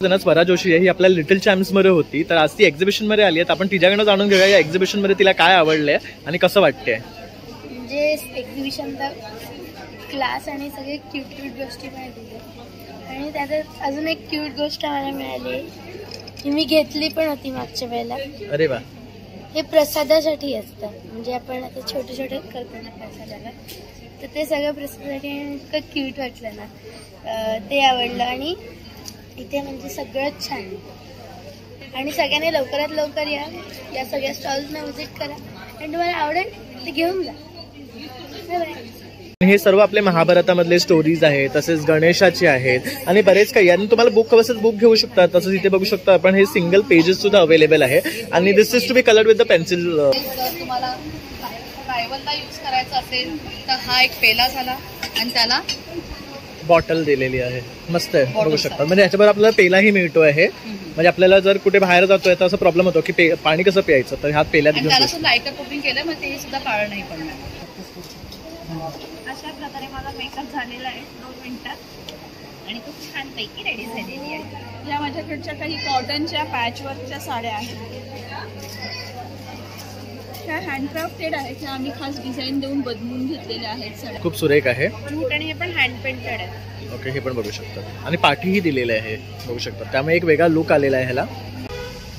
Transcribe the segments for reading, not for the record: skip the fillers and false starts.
स्वरा जोशी आहे, ही आपल्या little champs मध्ये होती, तर आज ती एक्झिबिशन मध्ये आली आहे. आपण तिच्याकडनं जाणून घेऊया या एक्झिबिशन मध्ये तिला काय आवडलंय आणि कसं वाटतंय. म्हणजे एक्झिबिशनचा क्लास आणि सगळे क्यूट क्यूट गोष्टी पण दिल्या आणि त्यात अजून एक क्यूट गोष्ट मला मिळाली की मी घेतली पण होती मागच्या वेळेला. अरे वा. हे प्रसादासाठी असतं, म्हणजे आपण आता छोटे छोटे करतो ना प्रसादाला, तर ते सगळं प्रसादासाठी इतकं क्यूट वाटलं ना, ते आवडलं. आणि इथे म्हणजे सगळंच छान आणि सगळ्यांनी लवकरात लवकर या सगळ्या स्टॉल्सना व्हिजिट करा आणि तुम्हाला आवडेल ते घेऊन जा. हे सर्व आपले महाभारतामधले स्टोरीज आहेत, तसेच गणेशाचे आहेत आणि बरेच काही. आणि तुम्हाला बुक हवं असेल बुक घेऊ शकता. तसंच इथे बघू शकता आपण हे सिंगल पेजेस सुद्धा अवेलेबल आहे आणि this is to be coloured with the pencil. तुम्हाला रायवलला यूज करायचा असेल तर हा एक पेला झाला आणि त्याला बॉटल दिलेली आहे, मस्त आहे, बघू शकता. म्हणजे याच्याबरोबर आपल्याला पेलाही मिळतो आहे, म्हणजे आपल्याला जर कुठे बाहेर जातोय तर असं प्रॉब्लेम होतो की पाणी कसं प्यायचं, तर ह्या पेल्यात घेऊन त्याला सुद्धा लायटर कोटिंग केलं, मग ते सुद्धा काळं नाही पडणार. अशा प्रकारे माझा मेकअप झालेला आहे 2 मिनिटात आणि खूप छान पैकी रेडी झालेली आहे. या माझ्याकडच्या काही कॉटनच्या पॅचवर्कच्या साड्या आहेत. ह्या हँडक्राफ्टेड आहेत, ह्या आम्ही खास डिझाईन देऊन बनवून घेतलेल्या आहेत साड्या. खूप सुरेख आहे. जूट आणि हे पण हँड पेंटेड आहे. ओके, हे पण बघू शकता आणि पाठीही दिलेले आहे, बघू शकता. त्यामुळे एक वेगळा लुक आलेला आहे ह्याला.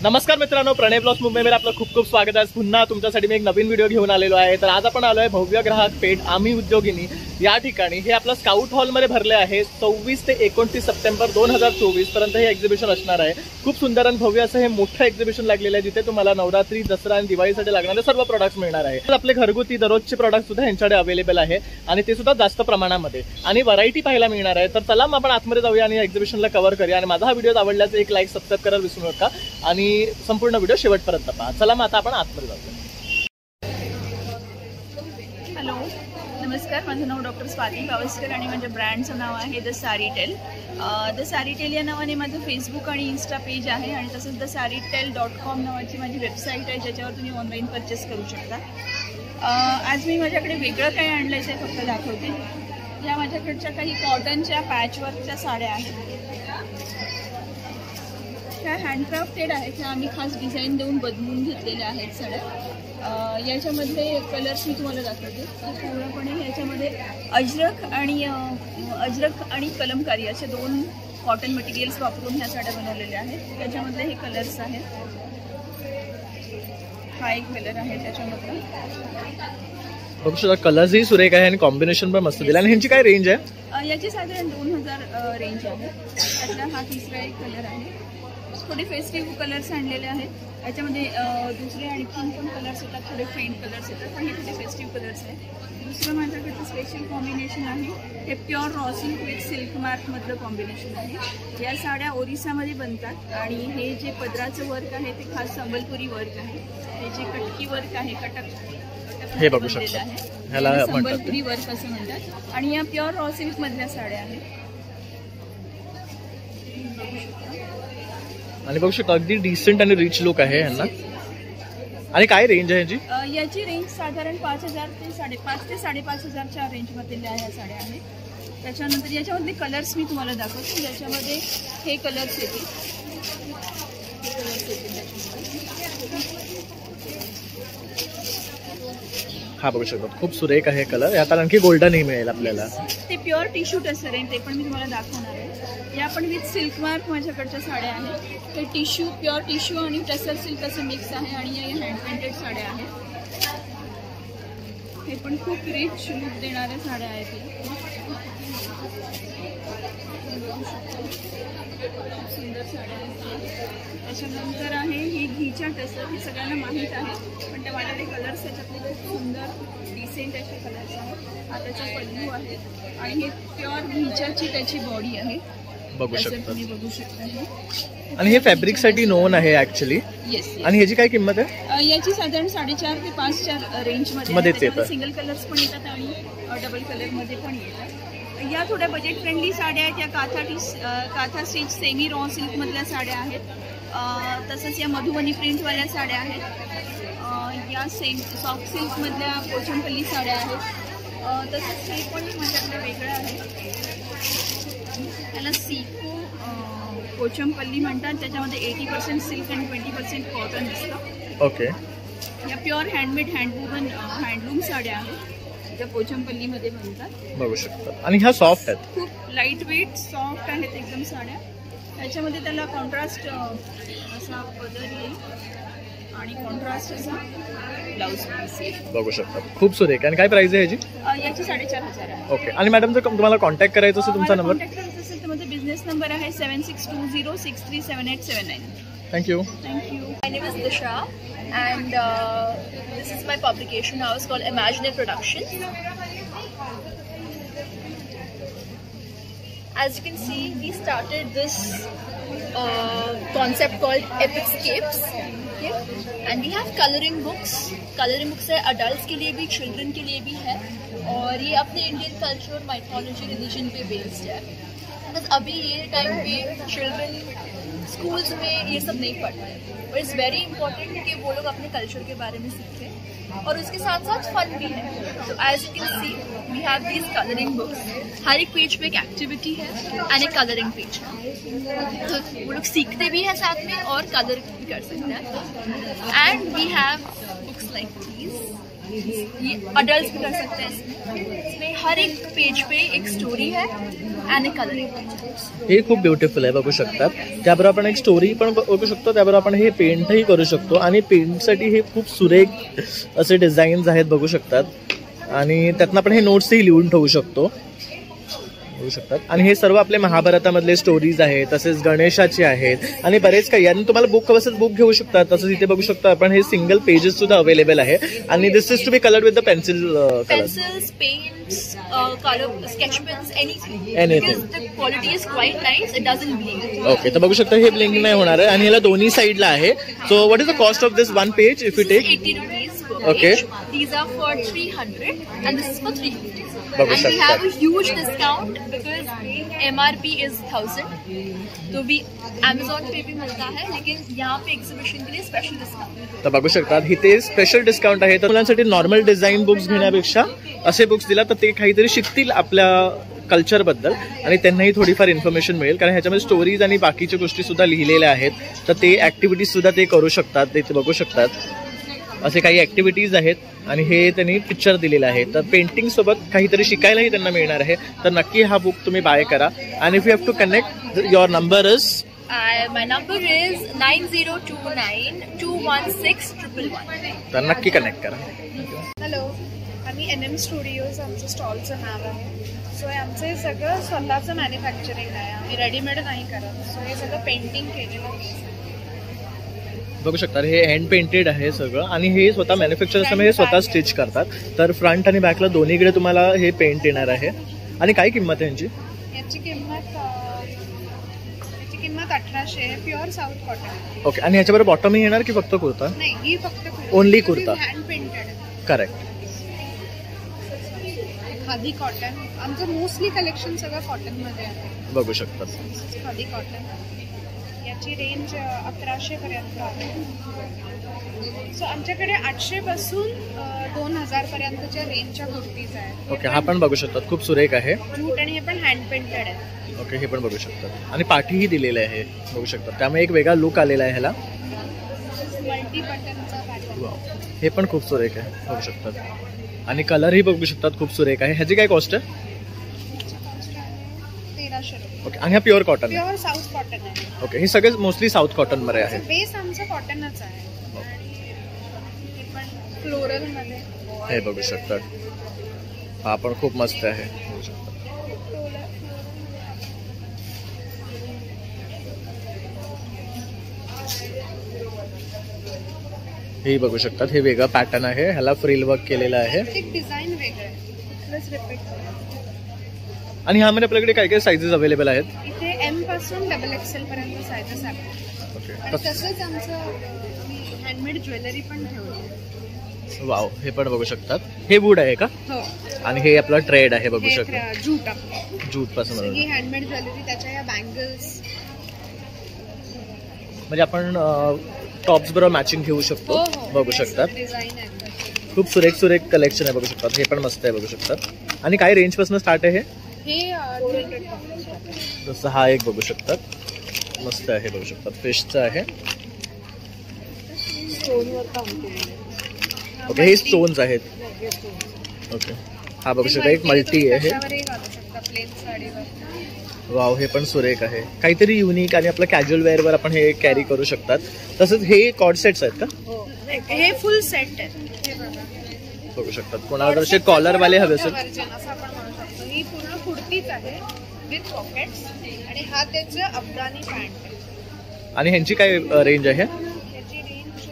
नमस्कार मित्रांनो, प्रणय ब्लॉग्स मुंबईमध्ये आपलं खूप खूप स्वागत आहे. पुन्हा तुमच्यासाठी मी एक नवीन व्हिडिओ घेऊन आलेलो आहे. तर आज आपण आलो आहे भव्य ग्राहक पेठ आम्ही उद्योगिनी या ठिकाणी. हे आपलं स्काउट हॉलमध्ये भरले आहे. 24 ते 29 सप्टेंबर 2024 पर्यंत हे एक्झिबिशन असणार आहे. खूप सुंदर आणि भव्य असं हे मोठं एक्झिबिशन लागलेलं आहे, जिथे तुम्हाला नवरात्री, दसरा आणि दिवाळीसाठी लागणारे सर्व प्रोडक्ट्स मिळणार आहे. आपले घरगुती दररोजचे प्रोडक्ट सुद्धा यांच्याकडे अवेलेबल आहे आणि ते सुद्धा जास्त प्रमाणामध्ये आणि व्हरायटी पाहायला मिळणार आहे. तर चला मग आपण आतमध्ये जाऊया आणि एक्झिबिशनला कव्हर करूया. आणि माझा हा व्हिडिओ आवडल्यास एक लाईक, सबस्क्राईब करायला विसरू नका आणि संपूर्ण व्हिडिओ शेवटपर्यंत पहा. चला मग आता आपण आतमध्ये जाऊया. हॅलो, नमस्कार. माझं नाव डॉक्टर स्वाती पावसकर आणि माझ्या ब्रँडचं नाव आहे द सारीटेल. द सारीटेल या नावाने माझं फेसबुक आणि इन्स्टा पेज आहे आणि तसंच द सारीटेल.com नावाची माझी वेबसाईट आहे, ज्याच्यावर तुम्ही ऑनलाईन परचेस करू शकता. आज मी माझ्याकडे वेगळं काही आणलं आहे ते फक्त दाखवते. या माझ्याकडच्या काही कॉटनच्या पॅचवर्कच्या साड्या आहेत. ह्या हँडक्राफ्टेड आहेत, ह्या आम्ही खास डिझाईन देऊन बनवून घेतलेल्या आहेत साड्या. याच्यामधले कलर्स मी तुम्हाला दाखवते. पूर्णपणे ह्याच्यामध्ये अजरक आणि कलमकारी असे 2 कॉटन मटेरियल्स वापरून ह्या साड्या बनवलेल्या आहेत. त्याच्यामधले हे कलर्स आहेत. हा एक कलर आहे त्याच्यामधला. बघू शकता कलर्सही सुरेख आहे आणि कॉम्बिनेशन पण मस्त दिलं. आणि ह्यांची काय रेंज आहे? याची साधारण 2000 रेंज आहे. त्यातला हा तिसरा एक कलर आहे. थोडे फेस्टिव्ह कलर्स आणलेले आहेत. याच्यामध्ये दुसरे आणखीन पण कलर्स येतात, थोडे फेंट कलर्स येतात, पण हे थोडे फेस्टिव्ह कलर्स आहेत. दुसरं माझ्याकडचं स्पेशल कॉम्बिनेशन आहे, हे pure raw silk with silk मार्कमधलं कॉम्बिनेशन आहे. या साड्या ओरिसामध्ये बनतात आणि हे जे पदराचं वर्क आहे ते खास संबलपुरी वर्क आहे. हे जे कटकी वर्क आहे, हे बघू शकता, ह्याला संबलपुरी वर्क असं म्हणतात. आणि या प्युअर रॉ सिल्क मधल्या साड्या आहेत. आणि बघू शकता अगदी डिसेंट आणि रिच लुक आहे यांना. आणि काय रेंज आहे याची? याची रेंज साधारण 5000 ते 5,500 ते 5,500च्या रेंजमधल्या ह्या साड्या आहेत. त्याच्यानंतर याच्यामधले कलर्स मी तुम्हाला दाखवते. याच्यामध्ये हे कलर्स येतील. हा बघू शकतो, खूप सुरेख आहे कलर. यात आणखी गोल्डनही मिळेल आपल्याला. ते प्युअर टिश्यू टसर आहे, ते पण मी तुम्हाला दाखवणार आहे. या पण विथ सिल्क मार्क माझ्याकडच्या साड्या आहेत. ते टिश्यू, प्युअर टिश्यू आणि टसर सिल्क असं मिक्स आहे आणि या हँड पेंटेड साड्या आहेत. हे पण खूप रिच लुक देणाऱ्या साड्या आहेत. खूप सुंदर साड्या आहेत. त्याच्यानंतर आहे ही घीच्या टसर. हे सगळ्यांना माहीत आहे, पण त्या माझ्याकडे कलर्स त्याच्यातले खूप सुंदर डिसेंट असे कलर्स आहेत. हा त्याचा पल्लू आहे आणि हे प्युअर घीच्याची त्याची बॉडी आहे, बघू शकता. तुम्ही बघू शकता. आणि हे फॅब्रिक साठी नोन आहे ऍक्च्युअली. येस. आणि ह्याची काय किंमत आहे? याची साधारण 4.5 ते 5 रेंजमध्ये सिंगल कलर्स पण येतात आणि डबल कलरमध्ये पण येतात. या थोड्या बजेट फ्रेंडली साड्या आहेत. या काथा स्टिच सेमी रॉ सिल्कमधल्या साड्या आहेत. तसंच या मधुबनी प्रिंटवाल्या साड्या आहेत. या सॉफ्ट सिल्कमधल्या पोचनपल्ली साड्या आहेत. तसंच हे पण माझ्याकडे वेगळं आहे. त्याला सिको पोचमपल्ली म्हणतात. त्याच्यामध्ये 80% सिल्क आणि 20% कॉटन दिसतं. ओके. या प्युअर हँडमेड हँडलूम साड्या आहेत त्या पोचमपल्लीमध्ये बनतात. बघू शकता. आणि ह्या सॉफ्ट आहेत, खूप लाईट वेट सॉफ्ट आहेत एकदम साड्या. त्याच्यामध्ये त्याला कॉन्ट्रास्ट असा पदर येईल आणि कॉन्ट्रास्ट असा ब्लाऊज पीस येईल. बघू शकता. खूप सुरेख. आणि काय प्राइस आहे याची? याची 4,500 आहे. ओके. आणि मॅडम जर तुम्हाला कॉन्टॅक्ट करायचं असेल तुमचा नंबर? कॉन्टॅक्ट करायचं असेल तर माझा बिझनेस नंबर आहे 7620637879. Thank you. Thank you. My name is Disha and this is my publication house called Imaginary Productions. As you can see, we started this concept called Epicescapes. Okay? And we have coloring books. Coloring books है adults के लिए भी, children के लिए भी है और ये अपने Indian culture, mythology, religion पे based है. बस अभी ये टाइम पे चिल्ड्रन स्कूल्स में ये सब नहीं पढ़ते हैं, बट इट्स वेरी इंपॉर्टेंट कि वो लोग अपने कल्चर के बारे में सीखें और उसके साथ साथ फन भी है. तो as you can see we have these colouring books. हर एक पेज पे एक एक्टिविटी है एंड एक कलरिंग पेज है, तो वो लोग सीखते भी हैं साथ में और कलर भी कर सकते हैं. And we have books like these. ये अडल्ट भी कर सकते हैं. इसमें हर एक पेज पे एक स्टोरी है एंड एक कलरिंग. हे खूप ब्युटिफुल आहे, बघू शकतात. त्याबरोबर आपण एक स्टोरी पण बघू शकतो, त्याबरोबर आपण हे पेंटही करू शकतो. आणि पेंटसाठी हे खूप सुरेख असे डिझाईन्स आहेत, बघू शकतात. आणि त्यातनं आपण हे नोट्सही लिहून ठेवू शकतो, बघू शकतात. आणि हे सर्व आपले महाभारतामधले स्टोरीज आहेत, तसेच गणेशाचे आहेत आणि बरेच काही. आणि तुम्हाला बुक हवं असेल बुक घेऊ शकतात. तसंच इथे बघू शकता आपण हे सिंगल पेजेस सुद्धा अवेलेबल आहे. आणि this is to be coloured with the pencils, paints, color, sketch pens, anything. Anything. Because the quality is quite nice. It doesn't bleed. Okay. तर बघू शकता हे ब्लिंक नाही होणार आहे आणि ह्याला दोन्ही साईडला आहे. So what is the cost of this one page if you take? 80 rupees per Okay. page. These are for 300 and this is for 350. बघू And we शकता. have a huge discount because MRP is 1000. तो भी Amazon पे भी मिलता है, लेकिन यहाँ पे exhibition के लिए स्पेशल डिस्काउंट. तर बघू शकतात इथे स्पेशल डिस्काउंट आहे. तर मुलांसाठी नॉर्मल डिझाईन बुक्स घेण्यापेक्षा असे बुक्स दिला तर ते काहीतरी शिकतील आपल्या कल्चरबद्दल आणि त्यांनाही थोडीफार इन्फॉर्मेशन मिळेल. कारण ह्याच्यामध्ये स्टोरीज आणि बाकीच्या गोष्टी सुद्धा लिहिलेल्या आहेत. तर ते ऍक्टिव्हिटीज सुद्धा ते करू शकतात. ते बघू शकतात असे काही ऍक्टिव्हिटीज आहेत. आणि हे त्यांनी पिक्चर दिलेलं आहे. तर पेंटिंग सोबत काहीतरी शिकायलाही त्यांना मिळणार आहे. तर नक्की हा बुक तुम्ही बाय करा. आणि if you have to connect your number is? My number is 9029216111. तर नक्की कनेक्ट करा. हॅलो, आम्ही NM स्टुडिओज आमचं स्टॉलचं नाव आहे. सो आमचं हे सगळं स्वतःचं मॅन्युफॅक्चरिंग आहे. आम्ही रेडीमेड नाही करत. सो हे सगळं पेंटिंग केलेलं आहे. बघू शकता हे हँड पेंटेड आहे सगळं. आणि हे स्वतः मॅन्युफॅक्चर असल्यामुळे हे स्वतः स्टिच करतात. तर फ्रंट आणि बॅकला दोन्हीकडे तुम्हाला हे पेंट येणार आहे. आणि काय किंमत आहे यांची? याची किंमत 1800 आहे. Pure south cotton. ओके. आणि ह्याच्याबरोबर बॉटमही येणार की फक्त कुर्ता? नाही, ही फक्त Only kurta. Hand painted. Correct. Khadi cotton. आमचं मोस्टली कलेक्शन सगळं कॉटनमध्ये आहे. बघू शकता. खादी कॉटन. याची रेंज 1100 पर्यंत आहे. सो आमच्याकडे 800 पासून 2000 पर्यंतच्या रेंजच्या कुर्तीज आहेत. ओके. हा पण बघू शकतात, खूप सुरेख आहे. जूट आणि हे पण हँड पेंटेड आहे. ओके. हे पण बघू शकतात. आणि पाठीही दिलेलं आहे, बघू शकतात. त्यामुळे एक वेगळा लुक आलेला आहे ह्याला. मल्टी बटनचा पॅटर्न. हे पण खूप सुरेख आहे, बघू शकतात. आणि कलरही बघू शकतात, खूप सुरेख आहे. ह्याची काय कॉस्ट आहे? 1300 रुपये. ओके. आणि हा प्युअर कॉटन आहे? प्युअर साऊथ कॉटन आहे. ओके. हे सगळे मोस्टली साऊथ कॉटन मध्ये आहे. बेस आमचं कॉटनच आहे. आणि हे पण फ्लोरल मध्ये. हे बघू शकतात. हा पण खूप मस्त आहे, बघू शकतात. हे बघू शकतात. हे वेगळं पॅटर्न आहे, ह्याला फ्रिल वर्क केलेलं आहे. एक डिझाईन वेगळं आहे. Plus repeat. आणि ह्यामध्ये आपल्याकडे काय काय साईजेस अवेलेबल आहेत? इथे M पासून XXL पर्यंत साईजेस आहेत. ओके. आणि तसंच आमचं हँडमेड ज्वेलरी पण ठेवली. वाव. हे पण बघू शकतात. हे वूड आहे का? हो. आणि हे आपला ट्रेड आहे, बघू शकता. जूट आपलं. जूट पासून ही हँडमेड ज्वेलरी. त्याच्या या बँगल्स. म्हणजे आपण टॉप्स बरोबर मॅचिंग घेऊ शकतो, बघू शकतात. डिझाईन आहे. खूप सुरेख सुरेख कलेक्शन आहे, बघू शकतात. हे पण मस्त आहे, बघू शकतात. आणि काय रेंज पासून स्टार्ट आहे हे 200. जसं हा एक बघू शकतात. मस्त आहे बघू शकता, फिशचं आहे. ओके, हे स्टोन्स आहेत. ओके, हा बघू शकता एक मल्टी आहे. प्लेन साडीवर. वाव, हे पण सुरेख आहे. काहीतरी युनिक आणि आपलं कॅज्युअल वेअरवर आपण हे कॅरी करू शकतात. तसंच हे कॉर्ड सेट्स आहेत का? हे फुल सेट आहे. बघू शकतात. कोणाला असे कॉलरवाले हवे असेल व्हर्जन असं आपण म्हणू शकतो. ही पूर्ण कुर्तीच आहे विथ पॉकेट्स आणि हा त्याचं अफगाणी पॅन्ट आहे. आणि ह्यांची काय रेंज आहे? त्याची रेंज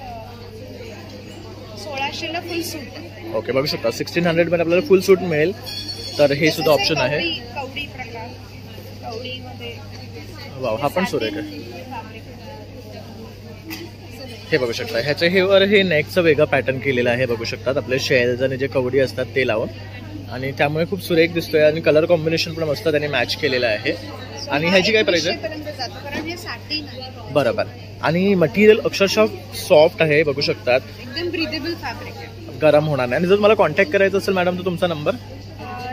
1600ला फुल सूट आहे. ओके, बघू शकता 1600 मध्ये आपल्याला फुल सूट मिळेल. तर हे सुद्धा ऑप्शन आहे. कवडी प्रकार, कवडीमध्ये. वाव, हा पण सुरेख आहे. हे बघू शकता, ह्याच्या हे नेकचं वेगळं पॅटर्न केलेलं आहे. बघू शकतात आपले शेल्स आणि जे कवडी असतात ते लावून, आणि त्यामुळे खूप सुरेख दिसतोय. आणि कलर कॉम्बिनेशन पण मस्त त्याने मॅच केलेलं आहे. आणि ह्याची काय प्राइस आहे? कारण हे सॅटिन आहे. बरोबर. आणि मटेरियल अक्षरशः सॉफ्ट आहे बघू शकतात. एकदम ब्रीदेबल फॅब्रिक आहे, गरम होणार नाही. आणि जर मला कॉन्टॅक्ट करायचं असेल मॅडम तर तुमचा नंबर?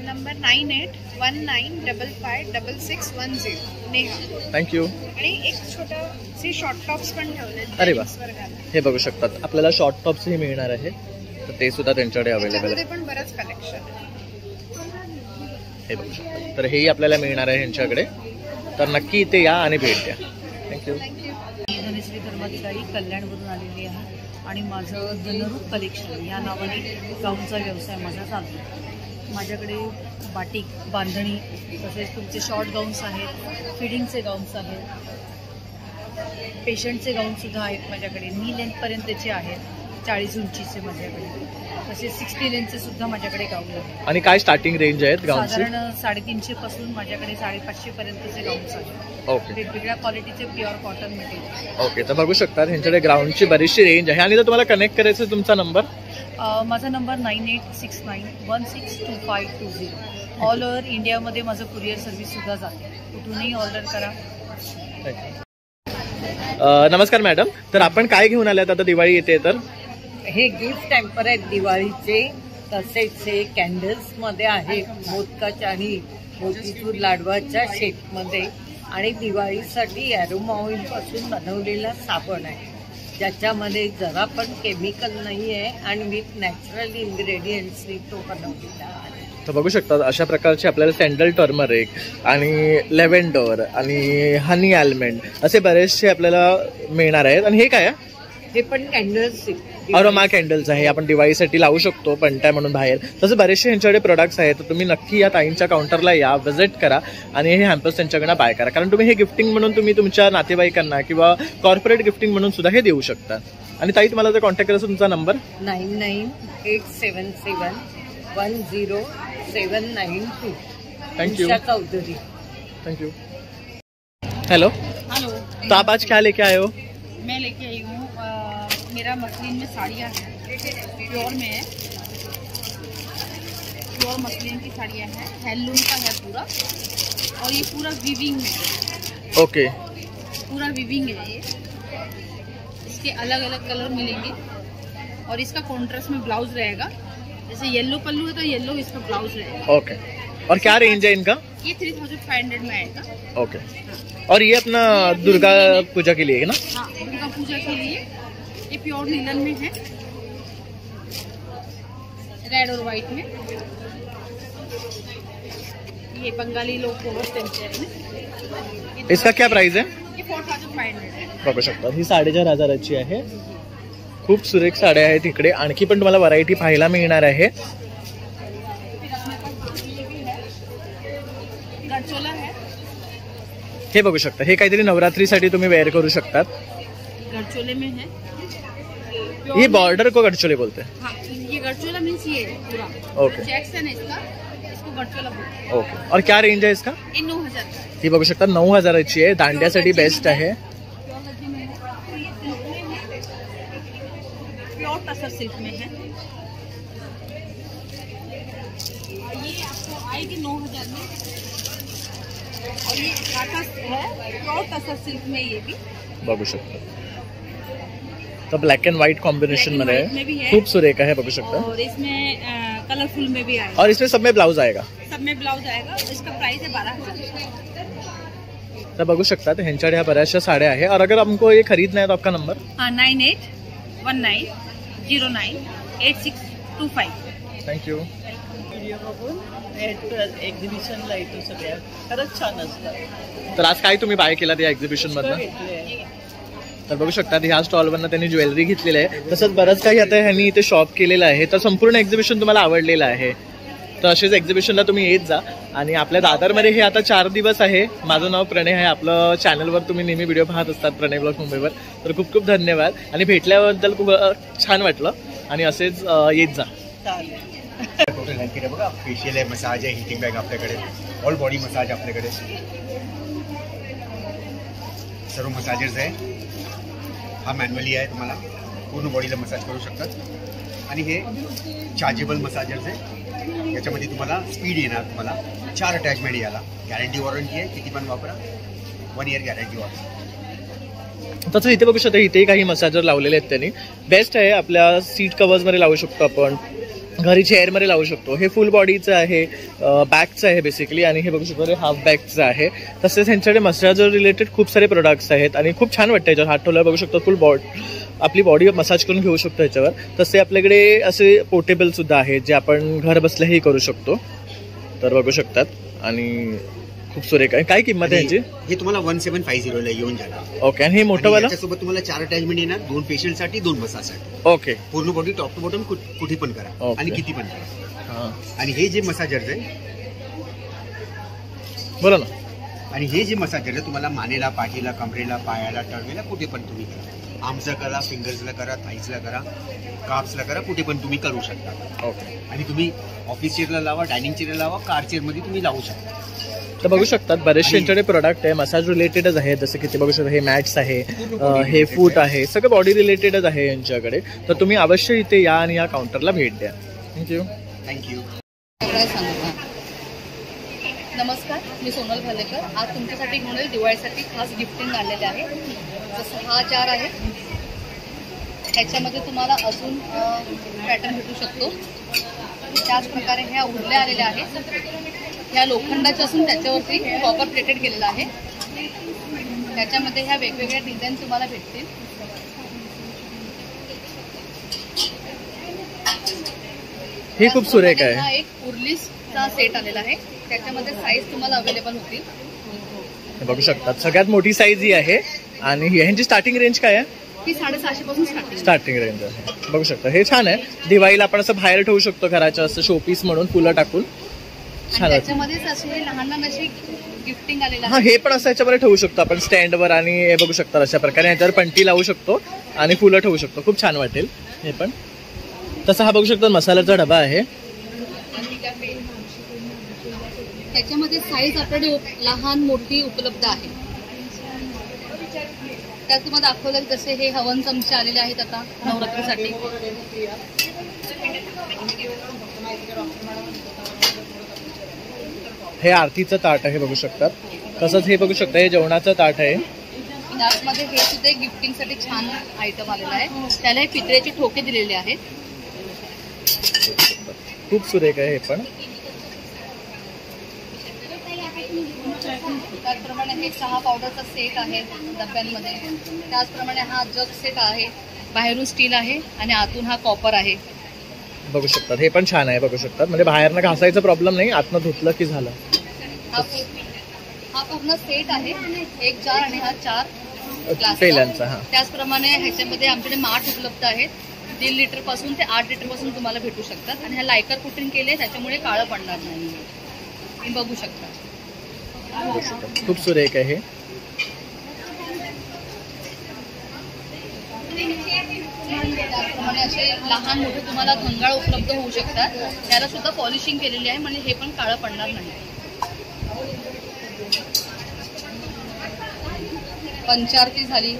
नंबर 9819556610 नेहा. थँक्यू. आणि एक छोटे शॉर्ट टॉप्स पण ठेवले. अरे वा, हे बघू शकतात आपल्याला शॉर्ट टॉप्सही मिळणार आहे. तर ते सुद्धा त्यांच्याकडे अवेलेबल आहे. पण बरंच कलेक्शन आहे. हे बघू शकतात. तर हेही आपल्याला मिळणार आहे यांच्याकडे. तर नक्की इथे या आणि भेट द्या. थँक्यू. धनश्री धर्माधिकारी कल्याणवरून आलेली आहे आणि माझं धनरूप कलेक्शन या नावाने गाऊनचा व्यवसाय माझा चालतो. माझ्याकडे बाटिक, बांधणी, तसेच तुमचे शॉर्ट गाऊन्स आहेत, फिडिंगचे गाऊन्स आहेत, पेशंटचे गाऊनसुद्धा आहेत माझ्याकडे. नी लेंथपर्यंतचे आहेत, 40 उंचीचे माझ्याकडे. तसेच 60 लेंथचे सुद्धा माझ्याकडे गाऊन आहेत. आणि काय स्टार्टिंग रेंज आहेत गाऊनची? साधारण 350 पासून माझ्याकडे 550 पर्यंतचे गाऊन्स आहेत. ओके. वेगवेगळ्या क्वालिटीचे प्युअर कॉटन मटेरियल. ओके, तर बघू शकतात ह्यांच्याकडे ग्राउंडची बरीचशी रेंज आहे. आणि जर तुम्हाला कनेक्ट करायचं तुमचा नंबर? माझा नंबर 9869162520. ऑल ओव्हर इंडियामध्ये माझं कुरिअर सर्व्हिससुद्धा जाते. कुठूनही ऑर्डर करा. नमस्कार मॅडम, तर आपण काय घेऊन आल्यात? आता दिवाळी येते तर हे गिफ्ट हॅम्पर आहेत दिवाळीचे. तसेच हे कॅन्डल्समध्ये आहे, मोदकाच्या आणि मोतीचूर लाडवाच्या शेपमध्ये. आणि दिवाळीसाठी ॲरोमा ऑइलपासून बनवलेला साबण आहे, ज्याच्यामध्ये जरा पण केमिकल नाही आहे आणि विथ नॅचरल इन्ग्रेडियंट्सनी तो बनवलेला आहे. तर बघू शकतात अशा प्रकारचे आपल्याला सॅन्डल टर्मरिक आणि लेव्हेंडर आणि हनी आल्मंड असे बरेचसे आपल्याला मिळणार आहेत. आणि हे काय आहे? हे पण कॅन्डल्स अरोमा कॅन्डल्स आहे. आपण दिवाळीसाठी लावू शकतो पणत्या म्हणून बाहेर. तसे बरेचसे यांच्याकडे प्रोडक्ट्स आहेत. तर तुम्ही नक्की या ताईंच्या काउंटरला या, व्हिजिट करा आणि हे हॅम्पर्स त्यांच्याकडनं बाय करा. कारण तुम्ही हे गिफ्टिंग म्हणून तुम्ही तुमच्या नातेवाईकांना किंवा कॉर्पोरेट गिफ्टिंग म्हणून सुद्धा हे देऊ शकता. आणि ताई तुम्हाला जर कॉन्टॅक्ट करायचं तुमचा number? 9987710792. Thank you. Chaudhary. Thank you. Hello. Hello, तो आप आज क्या लेके आए हो? मैं लेके आई हूँ मेरा मसलिन में साड़ियाँ हैं, प्योर में है, प्योर मसलिन की साड़ियाँ हैं, हैंडलूम का है पूरा. और ये पूरा वीविंग में है. ओके. पूरा वीविंग है ये. इसके अलग अलग कलर मिलेंगे और इसका कॉन्ट्रास्ट में ब्लाउज रहेगा. जैसे येलो पल्लू है तो येलो इसका ब्लाउज रहेगा. ओके. और क्या रेंज है इनका? ये 3500 में आएगा. ओके. और ये अपना दुर्गा पूजा के लिए है ना? हाँ, दुर्गा पूजा के लिए. ये प्योर नीलन में है, रेड और व्हाइट में. ये बंगाली लोग बहुत पहनते हैं. इसका क्या प्राइस है? ये 4500 है. बघू शकता ही 4500ची आहे. खूप सुरेख साड्या आहेत इकडे. आणखी पण तुम्हाला व्हरायटी पाहायला मिळणार आहे. गडचोला है, हे बघू शकता. हे काहीतरी नवरात्रीसाठी तुम्ही वेअर करू शकतात. गडचोले में है. ये बॉर्डर को गडचोले बोलते हैं. हाँ, ये गडचोला मीन्स ये पूरा ओके. चेक्स है ना इसका, इसको गडचोला बोलते हैं. ओके. और क्या रेंज है इसका? ये 9000 का है. ही बघू शकता 9000ची आहे. दांड्यासाठी बेस्ट आहे. प्योर लज्जी में है. तो ये सिल्क में है, प्योर टसर सिल्क में है. ये आपको आएगी 9000 में. और ये काटा है प्योर टसर सिल्क में. ये भी बघू शकता. तर ब्लॅक अँड व्हाईट कॉम्बिनेशन मध्ये में भी आहे. है. खूप सुरेख आहे बघू शकता. और इसमें कलरफुल में भी आएगा. और इसमें सब में ब्लाउज आएगा. सब में ब्लाउज आएगा. इसका प्राइस है 12000. तर बघू शकता ह्यांच्याकडे ह्या बऱ्याचशा साड्या आहे. और अगर हमको ये खरीदना है तो आपका नंबर 98198625. थँक्यू. व्हिडिओ बघून एक्झिबिशनला येतो सगळ्या, खरंच छान असतात. तर आज काय तुम्ही बाय केला त्या एक्झिबिशन मधनं? तर बघू शकता ह्या स्टॉलवरनं त्यांनी ज्वेलरी घेतलेली आहे. तसंच बरंच काही आता ह्यांनी इथे शॉप केलेलं आहे. तर संपूर्ण एक्झिबिशन तुम्हाला आवडलेलं आहे. तर असेच एक्झिबिशनला तुम्ही येत जा. आणि आपल्या दादरमध्ये हे आता 4 दिवस आहे. माझं नाव प्रणय आहे. आपलं चॅनलवर तुम्ही नेहमी व्हिडिओ पाहत असतात प्रणय ब्लॉग्स मुंबईवर. तर खूप खूप धन्यवाद आणि भेटल्याबद्दल खूप छान वाटलं आणि असेच येत जा. टोटल हेल्थकेअर बघा, फेशियल आहे, मसाज आहे, हिटिंग बॅग आपल्याकडे, ऑल बॉडी मसाज आपल्याकडे, सर्व मसाजर्स आहे. हा मॅन्युअली आहे, तुम्हाला पूर्ण बॉडीला मसाज करू शकतात. आणि हे चार्जेबल मसाजर्स आहे. याच्यामध्ये तुम्हाला स्पीड येणार, तुम्हाला 4 अटॅचमेंट याला, गॅरंटी वॉरंटी आहे, किती पण वापरा, 1 इयर गॅरंटी वॉरंटी. तसं इथे बघू शकता इथे काही मसाजर लावलेले आहेत त्यांनी. बेस्ट आहे. आपल्या सीट कव्हर्समध्ये लावू शकतो आपण, घरी चेअरमध्ये लावू शकतो. हे फुल बॉडीचं आहे, बॅकचं आहे बेसिकली. आणि हे बघू शकतो हे हाफ बॅकचं आहे. तसेच ह्यांच्याकडे मसाजर रिलेटेड खूप सारे प्रोडक्ट्स आहेत आणि खूप छान वाटतं याच्यावर हात ठेवल्यावर. बघू शकतो फुल आपली बॉडी मसाज करून घेऊ शकतो याच्यावर. तसे आपल्याकडे असे पोर्टेबल सुद्धा आहेत जे आपण घर बसल्याही करू शकतो. तर बघू शकतात आणि खूप सुरेख आहे. काय किंमत आहे यांची? हे तुम्हाला 1750 ला येऊन जाणार. ओके. आणि हे मोठं वाला? त्याच्यासोबत तुम्हाला 4 अटॅचमेंट येणार, 2 फेशियलसाठी, 2 मसाजसाठी. ओके. पूर्ण बॉडी टॉप टू बॉटम कुठे पण करा आणि किती पण करा. आणि हे जे मसाजर्स आहे, बोला ना. आणि हे जे मसाजर आहे तुम्हाला मानेला, पाठीला, कमरेला, पायाला, टळवेला, कुठे पण तुम्ही करा. आर्म्सला करा, फिंगर्सला करा, थाईजला करा, काप्सला करा, कुठे पण तुम्ही करू शकता. ओके. आणि तुम्ही ऑफिस चेअरला लावा, डायनिंग चेअरला लावा, कार चेअरमध्ये तुम्ही लावू शकता. तर बघू शकतात बरेचसे यांच्याकडे प्रोडक्ट आहे, मसाज रिलेटेडच आहे. जसं की ते बघू शकता हे मॅट्स आहे, हे फूट आहे, सगळं बॉडी रिलेटेडच आहे यांच्याकडे. तर तुम्ही अवश्य इथे या आणि या काउंटरला भेट द्या. थँक्यू. थँक्यू. नमस्कार, मी सोनल भालेकर. आज तुमच्यासाठी म्हणून दिवाळीसाठी खास गिफ्टिंग आणलेले आहे. जसं हा जार आहे, ह्याच्यामध्ये तुम्हाला अजून पॅटर्न भेटू शकतो. त्याच प्रकारे ह्या उरल्या आलेल्या आहेत. ह्या लोखंडाच्या असून त्याच्यावरती कॉपर प्लेटेड केलेलं आहे. त्याच्यामध्ये ह्या वेगवेगळ्या डिझाईन तुम्हाला भेटतील. हे खूप सुरेख आहे. हा एक उर्लीसचा सेट आलेला आहे. त्याच्यामध्ये साईज तुम्हाला अवेलेबल होतील. बघू शकतात सगळ्यात मोठी साईज ही आहे. आणि ह्यांची स्टार्टिंग रेंज काय आहे? ही 750 पासून स्टार्टिंग रेंज आहे. बघू शकता हे छान आहे. दिवाळीला आपण असं बाहेर ठेवू शकतो घराच्या, असं शोपीस म्हणून फुलं टाकून. छान. त्याच्यामध्येच असे लहान लहान अशी गिफ्टिंग आलेलं आहे. हे पण असं याच्यावर ठेवू शकतो आपण स्टँडवर. आणि हे बघू शकता अशा प्रकारे याच्यावर पंटी लावू शकतो आणि फुलं ठेवू शकतो. खूप छान वाटेल हे पण. तसं हा बघू शकता मसाल्याचा डबा आहे. त्याच्यामध्ये साईज आपल्याकडे लहान मोठी उपलब्ध आहे. त्यात तुम्हाला दाखवलं जसे हे हवन चमचे आलेले आहेत आता नवरात्रीसाठी. हे आरतीचं ताट आहे बघू शकतात. तसंच हे बघू शकता हे जेवणाचं ताट आहे. यामध्ये हे सुद्धा एक गिफ्टिंगसाठी छान आयटम आलेला आहे. त्याला हे पितळेचे ठोके दिलेले आहेत. खूप सुरेख आहे हे पण. त्याचप्रमाणे हे चहा पावडरचा सेट आहे डब्यांमध्ये. त्याचप्रमाणे हा जग सेट आहे. बाहेरून स्टील आहे आणि आतून हा कॉपर आहे. बघू शकतात हे पण छान आहे. बघू शकतात म्हणजे बाहेरनं घासायचा प्रॉब्लेम नाही, आतनं धुतलं की झालं. हा पूर्ण सेट आहे. एक जार आणि हा 4 पेल्यांचा. हा त्याचप्रमाणे ह्याच्यामध्ये आमच्याकडे माठ उपलब्ध आहेत. 1.5 लिटर पासून ते 8 लिटर पासून तुम्हाला भेटू शकतात. आणि ह्या लायकर कोटिंग केले त्याच्यामुळे काळं पडणार नाही. तुम्ही बघू शकता. खूप सुरेख आहे. त्याचप्रमाणे असे लहान मोठे तुम्हाला घंगाळ उपलब्ध होऊ शकतात. त्याला सुद्धा पॉलिशिंग केलेली आहे म्हणजे हे पण काळं पडणार नाही. पंचारती झाली.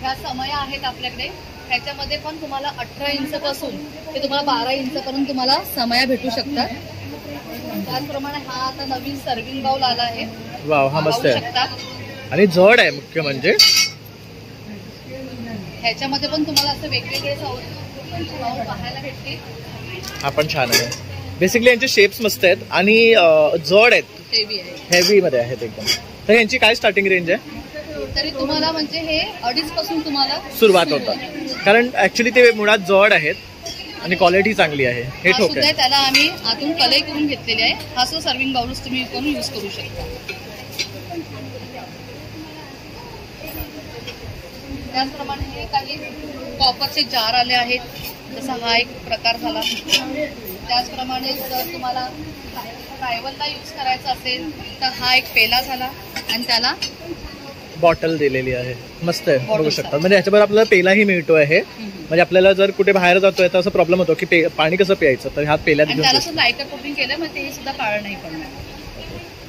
ह्या समया आहेत आपल्याकडे. ह्याच्यामध्ये पण तुम्हाला 18 इंच पासून ते तुम्हाला 12 इंच पर्यंत तुम्हाला समया भेटू शकतात. त्याचप्रमाणे हा आता नवीन सर्विंग बाउल आला आहे. वाव, हा मस्त आहे आणि जड आहे मुख्य म्हणजे. ह्याच्यामध्ये पण तुम्हाला असं वेगवेगळे बाउल पाहायला भेटतील. हा पण छान आहे. बेसिकली यांचे शेप्स मस्त आहेत आणि जड आहेत, हेवी आहे, हेवी मध्ये आहेत एकदम. तर यांची काय स्टार्टिंग रेंज आहे? तरी तुम्हाला म्हणजे हे 2.5 पासून तुम्हाला सुरुवात होतं, कारण ऍक्च्युली ते मुळात जड आहेत आणि क्वालिटी चांगली आहे. हे ठोक सुद्धा आहे. त्याला आम्ही आतून कलई करून घेतलेली आहे. हा सो सर्विंग बाउल्स तुम्ही करून यूज करू शकता. त्याचप्रमाणे हे काही कॉपरचे जार आले आहेत, जसा हा एक प्रकार झाला. त्याचप्रमाणे जर तुम्हाला ट्रायवलला यूज करायचा असेल तर हा एक पेला झाला आणि त्याला बॉटल दिलेली आहे. मस्त आहे, बघू शकता. म्हणजे याच्याबरोबर आपल्याला पेलाही मिळतो आहे. म्हणजे आपल्याला जर कुठे बाहेर जातोय तर असं प्रॉब्लेम होतो की पाणी कसं प्यायचं, तर ह्यात पेल्यात घेऊन त्याला सुद्धा लायटर कोटिंग केलं, मग ते सुद्धा काळ नाही पडणार.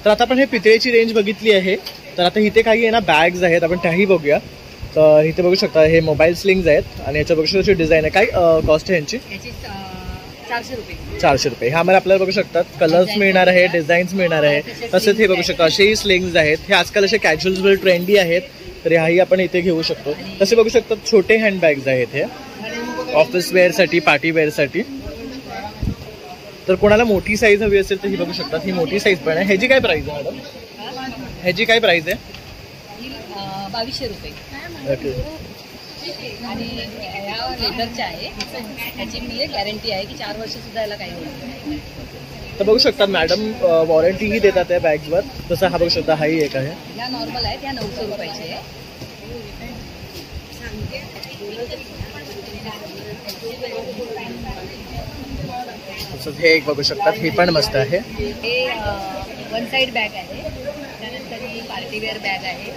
तर आता आपण हे पितळेची रेंज बघितली आहे. तर आता इथे काही आहे ना बॅग्स आहेत, आपण त्याही बघूया. तर इथे बघू शकता हे मोबाईल स्लिंग्स आहेत आणि याच्या बघू शकता डिझाईन आहे. काय कॉस्ट आहे यांची? 400 रुपये. 400 रुपये. ह्यामध्ये आपल्याला बघू शकतात कलर्स मिळणार आहे, डिझाईन्स मिळणार आहे. तसेच हे बघू शकता असेही स्लिंग्स आहेत. हे आजकाल असे कॅज्युअल ट्रेंडी आहेत, तर ह्याही आपण इथे घेऊ शकतो. तसे बघू शकतात छोटे हँडबॅग्स आहेत हे ऑफिस वेअरसाठी, पार्टी वेअरसाठी. तर कोणाला मोठी साईज हवी असेल तर ही बघू शकतात. ही मोठी साईज पण आहे. ह्याची काय प्राइस आहे मॅडम? ह्याची काय प्राइस आहे? 2200 रुपये. ओके. आणि ह्या लेदरच्या आहे, ह्याची म्हणजे गॅरंटी आहे की 4 वर्ष सुद्धा याला काही होत नाही. तर बघू शकता मॅडम वॉरंटीही देतात या बॅग्सवर. तसं हा बघू शकता हाही एक आहे. ह्या नॉर्मल आहेत, ह्या 900 रुपयाचे आहे. तसंच हे एक बघू शकतात, हे पण मस्त आहे. हे 1 साइड बॅग आहे. त्यानंतर ही पार्टीवेअर बॅग आहे,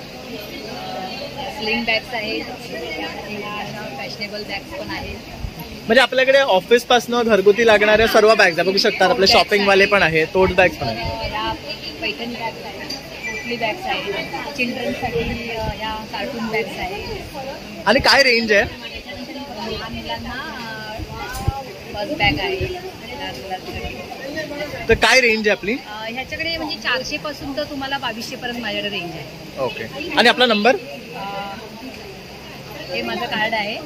स्लिंग बॅग्स आहेत, त्यामध्ये फॅशनेबल बॅग्स पण आहेत. म्हणजे आपल्याकडे ऑफिस पासून घरगुती लागणाऱ्या सर्व बॅग्स बघू शकतात. आपले शॉपिंग वाले पण आहे, टोट बॅग्स पण आहेत. ह्या पैठणी बॅग्स आहेत, मोस्टली बॅग्स आहेत. चिल्ड्रनसाठी ह्या कार्टून बॅग्स आहेत. आणि काय रेंज आहे? लहान मुलांना बस बॅग आहे. तर काय रेंज आहे आपली? ह्याच्याकडे म्हणजे 400 पासून तर तुम्हाला 2200 पर्यंत माझ्याकडे रेंज आहे. ओके. आणि आपला नंबर? हे माझं कार्ड आहे.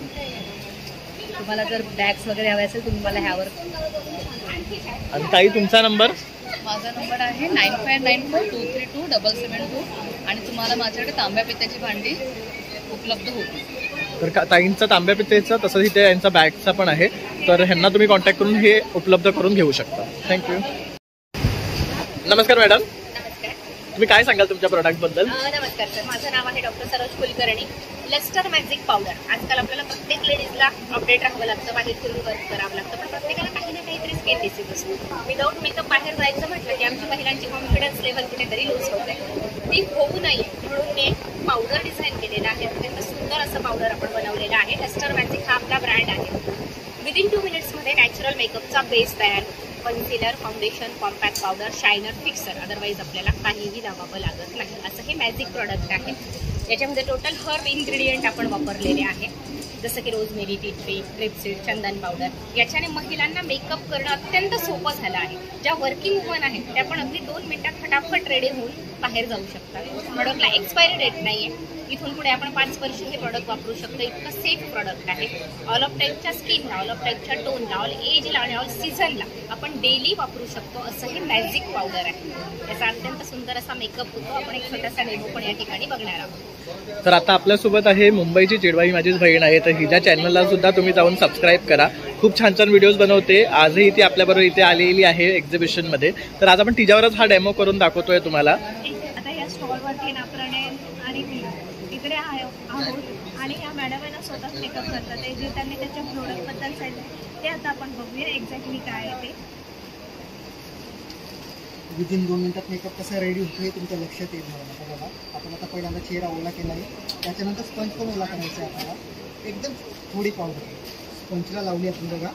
तुम्हाला जर बॅग्स वगैरे हवे असेल तुम्ही मला ह्यावर. आणि ताई तुमचा नंबर? माझा नंबर आहे 9594232772 आणि तुम्हाला माझ्याकडे तांब्या पित्याची भांडी उपलब्ध होती. तर ताईंचा तांब्या पितेचा तसंच इथे यांचा बॅगचा पण आहे. तर ह्यांना तुम्ही कॉन्टॅक्ट करून हे उपलब्ध करून घेऊ शकता. थँक्यू. नमस्कार मॅडम, नमस्कार. तुम्ही काय सांगाल तुमच्या प्रोडक्टबद्दल? नमस्कार सर, माझं नाव आहे doctor Saroj Kulkarni. Lustre magic powder. आजकाल आपल्याला प्रत्येक लेडीजला अपडेट राहावं लागतं, बाहेर फिरून वर्क करावं लागतं, पण प्रत्येकाला काही ना काहीतरी स्किन डिसीज असतो. विदाऊट मेकअप बाहेर जायचं म्हटलं की आमच्या महिलांची कॉन्फिडन्स लेवल कुठेतरी लूज होते. ती होऊ नये म्हणून मी पावडर डिझाईन केलेला आहे. अत्यंत सुंदर असं पावडर आपण बनवलेलं आहे. लस्टर मॅजिक हा आपला ब्रँड आहे. विदिन 2 मिनिट्समध्ये नॅचरल मेकअपचा बेस तयार. Concealer, foundation, compact powder, shiner, fixer, otherwise आपल्याला काहीही लावावं लागत नाही. असं हे मॅजिक प्रॉडक्ट आहे. याच्यामध्ये टोटल हर्ब इन्ग्रेडियंट आपण वापरलेले आहे, जसं की रोजमेरी, टी ट्री, रेपसीड, चंदन पावडर. याच्याने महिलांना मेकअप करणं अत्यंत सोपं झालं आहे. ज्या वर्किंग वुमन आहेत त्या पण अगदी 2 मिनिटात फटाफट रेडी होऊन बाहेर जाऊ शकतात. प्रॉडक्टला एक्सपायरी डेट नाही आहे. इथून पुढे आपण 5 वर्ष हे प्रॉडक्ट वापरू शकतो. इतकं सेफ प्रॉडक्ट आहे. ऑल ऑफ टाईपच्या स्किनला, ऑल ऑफ टाईपच्या टोनला, ऑल एजला आणि ऑल सीझनला आपण डेली वापरू शकतो. असं हे मॅजिक पावडर आहे. याचा अत्यंत सुंदर असा मेकअप होतो. आपण एक छोटासा डेमो पण या ठिकाणी बघणार आहोत. तर आता आपल्यासोबत आहे मुंबईची चिडवाई माझीच बहीण आहे. तर हिच्या चॅनलला सुद्धा तुम्ही जाऊन सबस्क्राईब करा. खूप छान छान व्हिडिओज बनवते. आजही ती आपल्याबरोबर इथे आलेली आहे एक्झिबिशनमध्ये. तर आज आपण तिच्यावरच हा डेमो करून दाखवतोय तुम्हाला. आता या स्टॉलवरती ना प्रणय आणि मी इकडे आहोत आणि या मॅडम आहे ना स्वतःच मेकअप करतात. ते जे त्यांनी त्याच्या प्रोडक्टबद्दल सांगितलं ते आता आपण बघूया एक्झॅक्टली काय आहे ते. विदिन 2 मिनिटात मेकअप कसा रेडी होतो हे तुमच्या लक्षात येईल. बघा आपण आता पहिल्यांदा चेहरा ओला केला आहे, त्याच्यानंतर स्पंज पण ओला करायचा आहे आपल्याला. एकदम थोडी पावडर स्पंजला लावली आपण. बघा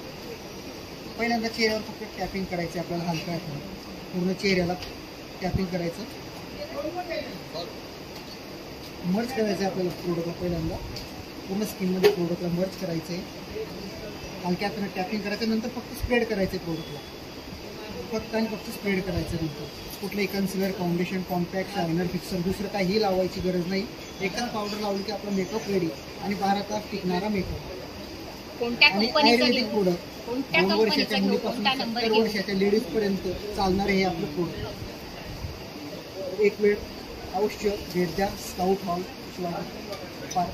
पहिल्यांदा चेहऱ्यावर फक्त टॅपिंग करायचं आहे आपल्याला. हलका आहे पूर्ण चेहऱ्याला टॅपिंग करायचं. मर्ज करायचं आहे आपल्याला प्रोडक्टला. पहिल्यांदा पूर्ण स्किनमध्ये प्रोडक्टला मर्ज करायचं आहे. हलक्या हाताने टॅपिंग करायचं. नंतर फक्त स्प्रेड करायचं आहे प्रोडक्टला. फक्त आणि फक्त स्प्रेड करायचं. नंतर कुठलंही concealer, foundation, compact, shiner, fixer दुसरं काहीही लावायची गरज नाही. एकच पावडर लावली की आपला मेकअप रेडी आणि 12 तास टिकणारा मेकअप. आणि आयुर्वेदिक प्रोडक्ट 2 वर्षाच्या मुलीपासून 70 वर्षाच्या लेडीजपर्यंत चालणारे हे आपलं प्रोडक्ट. एक वेळ अवश्य भेट द्या. Scout hall Shivaji park.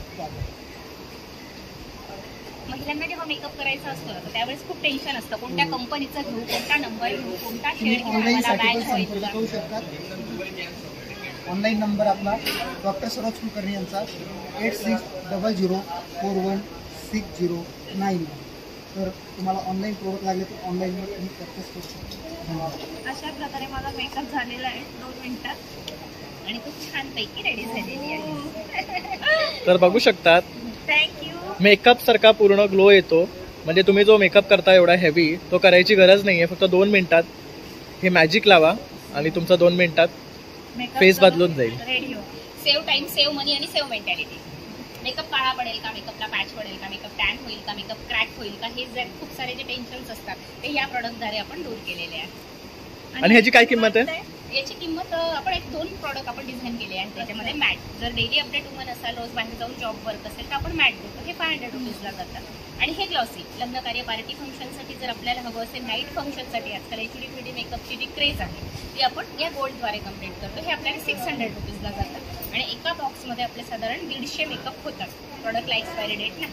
महिलांना जेव्हा मेकअप करायचा असतो ना तर त्यावेळेस खूप टेन्शन असतं, कोणत्या कंपनीचा घेऊ, कोणता नंबर घेऊ, कोणता शेड ऑनलाईनसाठी मॅच पण होईल. संपर्क करू शकतात. ऑनलाईन नंबर आपला डॉक्टर सरोज कुलकर्णी यांचा 8600416091. तर तुम्हाला ऑनलाईन प्रोडक्ट लागले तर ऑनलाईनवर तुम्ही परचेस करू शकता. अशा प्रकारे माझा मेकअप झालेला आहे 2 मिनिटात आणि खूप छानपैकी रेडी झालेली आहे. तर बघू शकतात थँक्यू. मेकअप सारखा पूर्ण ग्लो येतो. म्हणजे तुम्ही जो मेकअप करता एवढा हेवी तो करायची गरज नाहीये. फक्त 2 मिनिटात हे मॅजिक लावा आणि तुमचा 2 मिनिटात फेस बदलून जाईल. रेडी हो. सेव्ह टाइम, सेव्ह मनी आणि सेव्ह मेंटॅलिटी. मेकअप काळा पडेल का, मेकअपला पॅच पडेल का, मेकअप टॅन होईल का, मेकअप क्रॅक होईल का, हे जे खूप सारे जे टेन्शन्स असतात ते या प्रॉडक्टद्वारे आपण दूर केलेले आहे. आणि ह्याची काय किंमत आहे? याची किंमत आपण 2 प्रॉडक्ट आपण डिझाईन केले आहे. त्याच्यामध्ये मॅट, जर डेली अपडेट वुमन असाल, रोज बाहेर जाऊन जॉब वर्क असेल तर आपण मॅट देतो. हे 500 रुपीजला जातात. आणि हे ग्लॉसी लग्न कार्य, पार्टी फंक्शनसाठी जर आपल्याला हवं असेल, नाईट फंक्शनसाठी आजकाल HD 3D मेकअपची जी क्रेज आहे ती आपण या गोल्डद्वारे कम्प्लीट करतो. हे आपल्याला 600 रुपीजला जातात आणि एका बॉक्समध्ये आपले साधारण 150 मेकअप होतात. प्रॉडक्टला एक्सपायरी डेट नाही.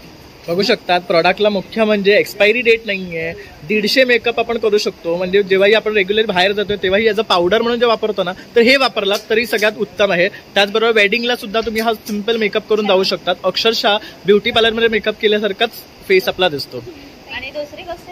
बघू शकतात प्रॉडक्टला मुख्य म्हणजे एक्सपायरी डेट नाहीये. 150 मेकअप आपण करू शकतो. म्हणजे जेव्हाही आपण रेग्युलर बाहेर जातो तेव्हाही याचा पावडर म्हणून जे वापरतो ना तर हे वापरलात तरी सगळ्यात उत्तम आहे. त्याचबरोबर वेडिंगला सुद्धा तुम्ही हा सिम्पल मेकअप करून जाऊ शकतात. अक्षरशः ब्युटी पार्लरमध्ये मेकअप केल्यासारखाच फेस आपला दिसतो. आणि दुसरी गोष्ट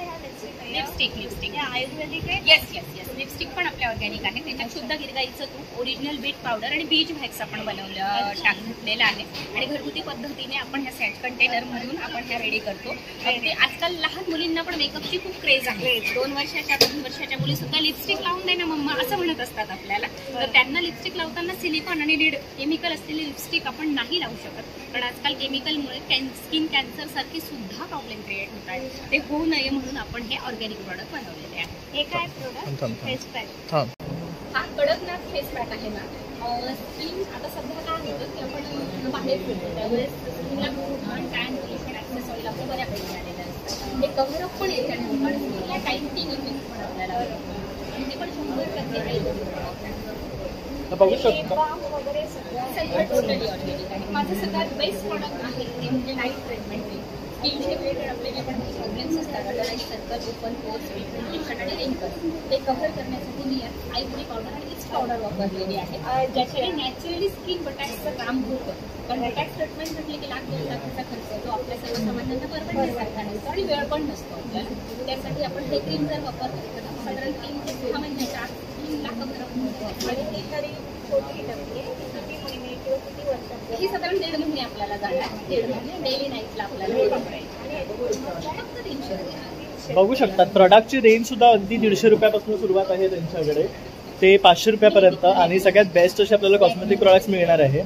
लिपस्टिक आयुर्वेदिक आहे. येस येस येस लिपस्टिक पण आपल्या ऑर्गॅनिक आहे. त्याच्यात शुद्ध गिरगाईचं तूप, ओरिजिनल बीट पावडर आणि बीज व्हॅक्स आपण घातलेलं आहे. आणि घरगुती पद्धतीने आपण ह्या सॅट कंटेनर मधून आपण ह्या रेडी करतो. ते आजकाल लहान मुलींना पण मेकअपची खूप क्रेज आहे. 2 वर्षाच्या 3 वर्षाच्या मुली सुद्धा लिपस्टिक लावून दे ना मम्मा असं म्हणत असतात आपल्याला. तर त्यांना लिपस्टिक लावताना सिलिकॉन आणि लीड केमिकल असलेली लिपस्टिक आपण नाही लावू शकत. पण आजकाल केमिकलमुळे स्किन कॅन्सर सारखी सुद्धा प्रॉब्लेम क्रिएट होत आहे. ते होऊ नये म्हणून आपण हे ऑर्गॅनिक प्रोडक्ट बनवलेले आहे. हे काय प्रोडक्ट? Face pack. हा कडकनाथ फेस पॅक आहे ना. स्किन आता सध्या काय होतं की आपण बाहेर फिरतो त्यावेळेस स्किनला टॅन पोल्युशन ॲक्सेस ऑइल आपलं बऱ्यापैकी आलेलं असतं. हे कव्हरअप पण येते आणि स्किनला टाईटिंग इफेक्ट पण आपल्याला आणि ते पण 100% बघू शकतो वगैरे सगळं टोटली ऑर्गॅनिक आहे. माझं सगळ्यात बेस्ट प्रोडक्ट आहे ते म्हणजे नाईट ट्रीटमेंट. स्किनचे रिलेटेड आपले जे पण प्रॉब्लेम्स असतात, अडलाईज सर्कल, ओपन पोर्स, पिंपल्स आणि रिंकल्स ते कव्हर करण्यासाठी मी आयवरी पावडर आणि इच पावडर वापरलेली आहे. ज्याच्याने नॅचरली स्किन बटॅक्सचं काम होतं. कारण बटॅक्स ट्रीटमेंट म्हटले की 1,00,000-2 लाखाचा खर्च तो आपल्या सर्वसामान्यांना परवडण्यासारखा नसतो आणि वेळ पण नसतो आपल्याला. त्यासाठी आपण हे क्रीम जर वापरतो तर साधारण 3 ते 6 महिन्याच्या आत 3 लाखापर्यंत होतो. आणि ती तरी छोटी टक्के किती महिने किंवा किती वर्ष ही साधारण 1.5 महिने आपल्याला जाणार. 1.5 महिने डेली नाईटला आपल्याला फक्त 300 रुपये. बघू शकतात प्रॉडक्टची रेंज सुद्धा अगदी 150 रुपयापासून सुरुवात आहे त्यांच्याकडे ते 500 रुपयापर्यंत. आणि सगळ्यात बेस्ट असे आपल्याला कॉस्मेटिक प्रॉडक्ट्स मिळणार आहे.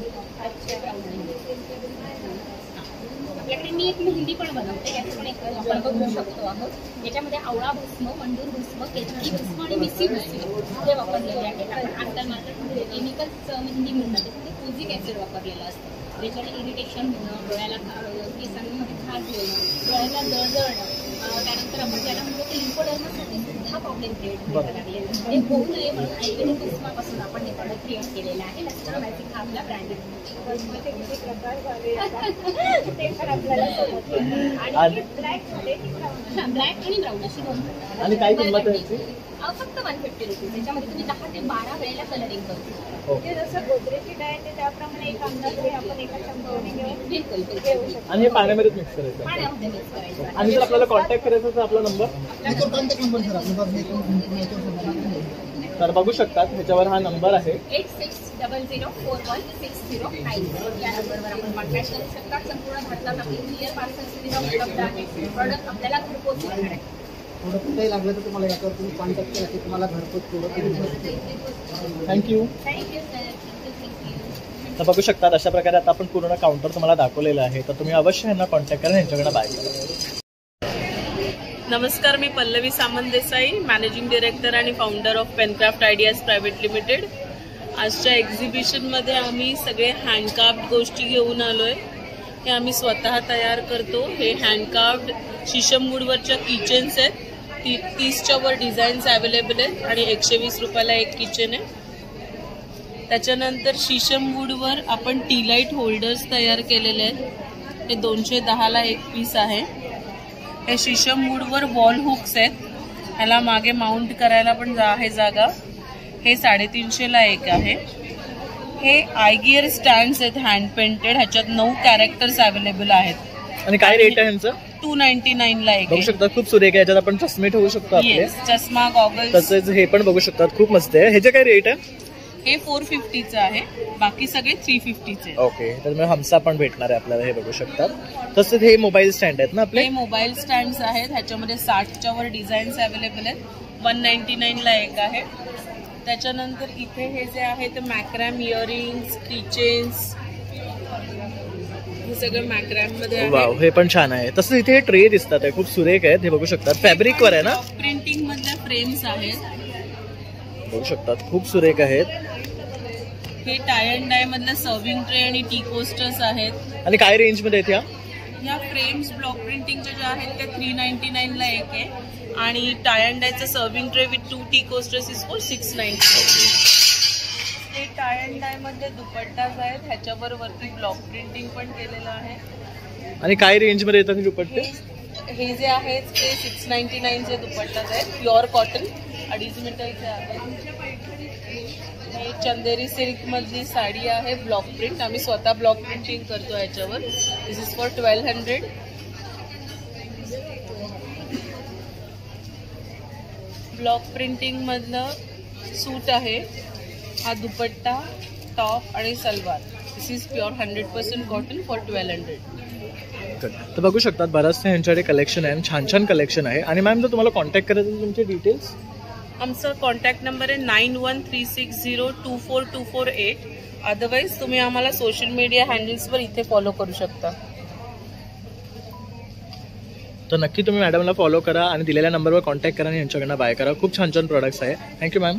आपल्याकडे मी एक मेहंदी पण बनवते. याचं पण एक आपण बघू शकतो आहोत. याच्यामध्ये आवळा भस्म, मंडूर भस्म, केतकी भस्म आणि मिसी भस्म हे वापरलेले आहेत. आपण आजकाल मार्केटमध्ये केमिकल्स मेहंदी मिळतात त्यामध्ये फ्युजिक ॲसिड वापरलेलं असतं. त्याच्याने इरिटेशन होणं, डोळ्याला केसांमध्ये खाज येणं, डोळ्याला जळजळणं, त्यानंतर आपण ज्याला म्हणतो की लिम्फोडर्मासाठी सुद्धा प्रॉब्लेम क्रिएट व्हायला लागले. ते होऊ नये म्हणून आयुर्वेदिक भस्मापासून आपण हे प्रॉडक्ट क्रिएट केलेलं आहे. लस्टर मॅजिक हा आपला ब्रँड आहे. भस्माचे किती प्रकार झाले ते पण आपल्याला आणि ब्लॅक मध्ये ब्लॅक आणि ब्राऊन अशी 2 प्रकार. आणि काय किंमत आहे याची? फक्त 150 रुपीज. त्याच्यामध्ये तुम्ही 10 ते 12 वेळेला कलरिंग करू शकता. ते जसं गोदरेजची डाळ आहे त्याप्रमाणे एक अंदाज आपण एका चमच्याने घेऊ शकतो. आणि हे पाण्यामध्ये मिक्स करायचं. पाण्यामध्ये मिक्स करायचं. आणि जर आपल्याला कॉन्टॅक्ट करायचा तर आपला नंबर कॉन्टॅक्ट नंबर सर आपला तर बघू शकतात ह्याच्यावर हा नंबर आहे 8600416090. या नंबरवर आपण कॉन्टॅक्ट करू शकता. संपूर्ण भारतात आपली क्लिअर पार्सल सुविधा उपलब्ध आहे. प्रॉडक्ट आपल्याला घरपोच मिळणार आहे. प्रोडक्ट कुठेही लागलं तर तुम्हाला याच्यावर तुम्ही कॉन्टॅक्ट केला की तुम्हाला घरपोच product thank you. Thank you sir. Thank you. तर बघू शकतात अशा प्रकारे आता आपण पूर्ण काउंटर तुम्हाला दाखवलेलं आहे. तर तुम्ही अवश्य यांना कॉन्टॅक्ट करा, यांच्याकडे बाय करा. नमस्कार, मी पल्लवी सामंत देसाई, मॅनेजिंग डायरेक्टर आणि founder of Pencraft Ideas Private Limited. आजच्या एक्झिबिशनमध्ये आम्ही सगळे हँडक्राफ्ट गोष्टी घेऊन आलोय. हे आम्ही स्वतः तयार करतो. हे हँडक्राफ्ट शिशमवूडवरच्या किचन्स आहेत. 30च्या वर डिझाईन्स अवेलेबल आहेत आणि 120 रुपयाला एक किचन आहे. त्याच्यानंतर शीशम वूडवर आपण टी लाईट होल्डर्स तयार केलेले आहेत. हे 210ला एक पीस आहे. हे शीशम वूडवर वॉल हुक्स आहेत. ह्याला मागे माउंट करायला पण आहे जागा. हे 350ला एक आहे. हे आयगिअर स्टँड्स आहेत हँड पेंटेड. ह्याच्यात 9 कॅरेक्टर्स अवेलेबल आहेत. आणि काय रेट आहे यांचं? 299ला एक बघू शकता, खूप सुरेख आहे. याच्यात आपण चष्मे ठेवू शकतो आपले. चष्मा, गॉगल्स. तसेच हे पण बघू शकतात, खूप मस्त आहे. ह्याचे काय रेट आहे? हे 450चं आहे. बाकी सगळे 350चे. ओके, तर मग हमसा पण भेटणार आहे आपल्याला, हे बघू शकतात. तसेच हे मोबाईल स्टँड आहेत ना आपले? हे मोबाईल स्टँड्स आहेत. ह्याच्यामध्ये 60च्या वर डिझाईन्स अवेलेबल आहेत. 199ला एक आहे. त्याच्यानंतर इथे हे जे आहे ते मॅक्रॅम इयरिंग्स, किचेन्स, हे सगळं मॅक्रॅम मध्ये आहे. वाव, हे पण छान आहे. तसंच इथे ट्रे दिसतात आहे, खूप सुरेख आहेत. हे बघू शकतात, फॅब्रिक वर आहे ना? प्रिंटिंग मधल्या फ्रेम्स आहेत. बघू शकतात, खूप सुरेख आहेत. हे टाय अँड डाय मधल्या सर्विंग ट्रे आणि टी कोस्टर्स आहेत. आणि काय रेंज मध्ये आहेत ह्या फ्रेम्स ब्लॉक प्रिंटिंगच्या ज्या आहेत त्या 399ला एक आहे. आणि टाय अँड डायचं serving tray with 2 tea coasters is for 690. हे टाय अँड डाय मध्ये दुपट्टाच आहेत. ह्याच्यावर वरती ब्लॉक प्रिंटिंग पण केलेलं आहे. आणि काय रेंज मध्ये येतात दुपट्टे? हे जे आहेत ते 699चे दुपट्टाच आहेत. प्युअर कॉटन 2.5 मीटरचे आहेत. हे चंदेरी सिल्क मधली साडी आहे, ब्लॉक प्रिंट. आम्ही स्वतः ब्लॉक प्रिंटिंग करतो याच्यावर. दिस इज फॉर 1200. ब्लॉक प्रिंटिंग मधलं सूट आहे. हा दुपट्टा, टॉप आणि सलवार. दिस इज प्युअर 100% कॉटन फॉर 1200. तर बघू शकतात, बरंचसं यांच्याकडे कलेक्शन आहे, छान छान कलेक्शन आहे. आणि मॅम, जर तुम्हाला कॉन्टॅक्ट करायचं असेल, तुमचे डिटेल्स? आमचा कॉन्टॅक्ट नंबर आहे 9136024248. अदरवाईज तुम्ही आम्हाला सोशल मीडिया हँडल्सवर इथे फॉलो करू शकता. तर नक्की तुम्ही मॅडमला फॉलो करा आणि दिलेल्या नंबरवर कॉन्टॅक्ट करा आणि यांच्याकडनं बाय करा. खूप छान छान प्रोडक्ट्स आहे. Thank you ma'am.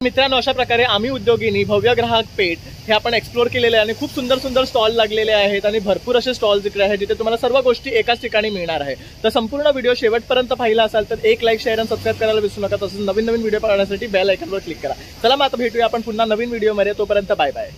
मित्रांनो, अशा प्रकारे आम्ही उद्योगिनी भव्य ग्राहक पेठ हे आपण एक्सप्लोर केलेले आहे आणि खूप सुंदर सुंदर स्टॉल लागलेले आहेत आणि भरपूर असे स्टॉल्स इकडे आहेत जिथे तुम्हाला सर्व गोष्टी एकाच ठिकाणी मिळणार आहे. तर संपूर्ण व्हिडिओ शेवटपर्यंत पाहिला असाल तर एक लाईक, शेअर आणि सबस्क्राईब करायला विसरू नका. तसंच नवीन नवीन व्हिडिओ पाहण्यासाठी बेल आयकॉनवर क्लिक करा. चला मग आता भेटूया आपण पुन्हा नवीन व्हिडिओमध्ये. तोपर्यंत बाय बाय.